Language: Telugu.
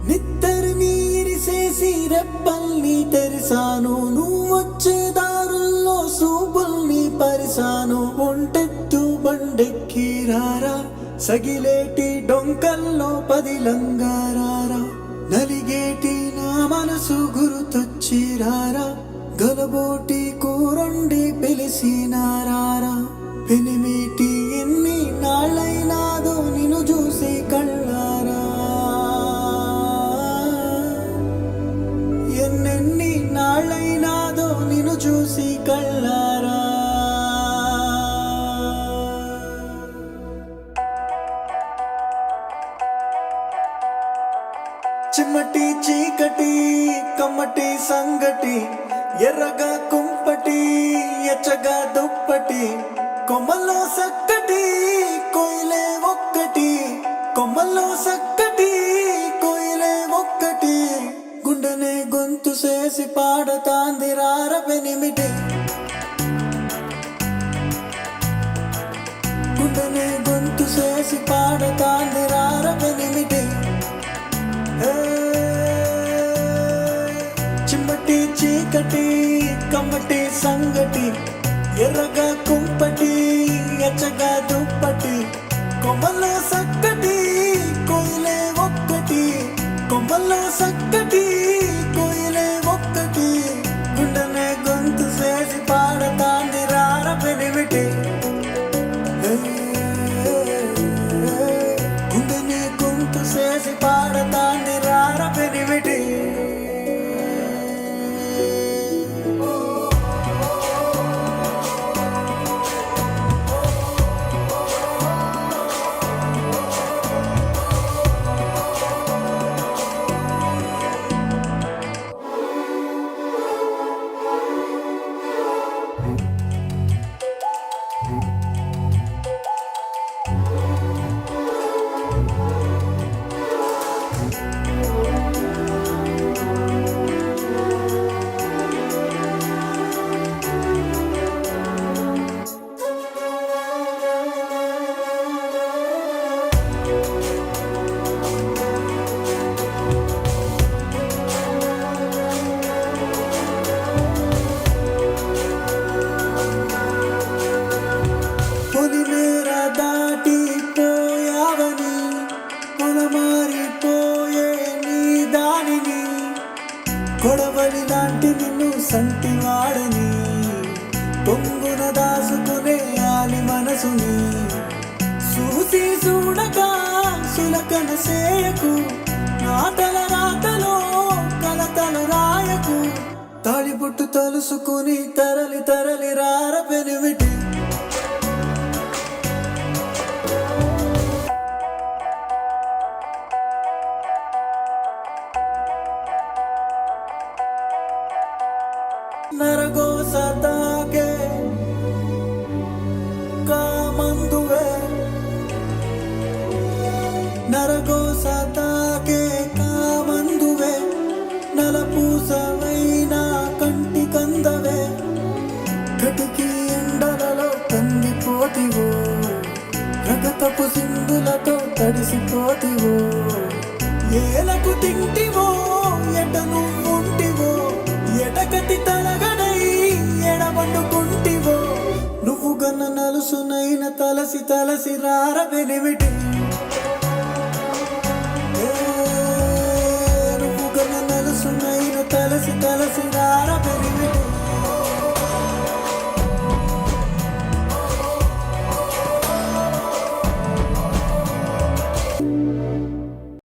నిద్దరిని ఇరిసేసి రెప్పల్ని తెరిసాను, నువ్వొచ్చే దారుల్లో సూపుల్ని పరిసాను. ఒంటెత్తు బండెక్కి రారా, సగిలేటి డొంకల్లో పదిలంగారారా. నలిగేటి నా మనసు గురుతొచ్చి రారా, గలబోటి కూరండి పిలిసినారారా. పెనిమిటి ఎన్ని నాళ్ళైనాదో నిన్ను చూసి కళ్ళారా, ఎన్నెన్ని నాళ్ళైనాదో నిన్ను చూసి కళ్ళారా. చిమ్మటి చీకటి కమ్మటి సంగటి, ఎర్రగా కుంపటి ఎచ్చగా దుప్పటి. కొమ్మల్లో సక్కటి కోయిలే ఒక్కటి, కొమ్మల్లో సక్కటి కోయిలే ఒక్కటి. గుండెనే గొంతు చేసి పాడతాంది రార పెనిమిటి, గుండెనే గొంతు చేసి పాడతాంది రార పెనిమిటి. చిమ్మటి చీకటి కమ్మటి సంగటి, ఎర్రగా కుంపటి ఎచ్చగా దుప్పటి. కొమ్మల్లో సక్కటి కోయిలే ఒక్కటి, కొమ్మల్లో సక్కటి కోయిలే ఒక్కటి. గుండెనే గొంతు చేసి పాడతాంది రార పెనిమిటి, గుండెనే గొంతు చేసి పాడతాంది రార పెనిమిటి. పొలిమేర దాటిపోయావని, పొలమారిపోయే నీ దానిని. కొడవలి లాంటి నిన్ను సంటివాడని, పొంగున దాసుకునే ఆలి మనసుని. చూసి చూడక సులకన సేయకు, నా తల రాతలో కలతలు రాయకు. తాళిబొట్టు తలుసుకుని తరలి తరలి రార పెనిమిటి, నరగోస తాకే కామందువే, నరగోస తాకే కామందువే. నలపూసవైన కంటి కందవే, కటికి ఎండలలో కందిపోతివో, రగతపు సింధులతో తడిసిపోతివో. ఏలకు తింటివో ఎటను ఉంటివో, ఎటకటి తలగడై ఎడబండుకుంటివో. నువ్వు గన్న నలుసునైన తలసి తలసి రార పెనిమిటి, నువ్వు గన్న నలుసునైన తలసి తలసి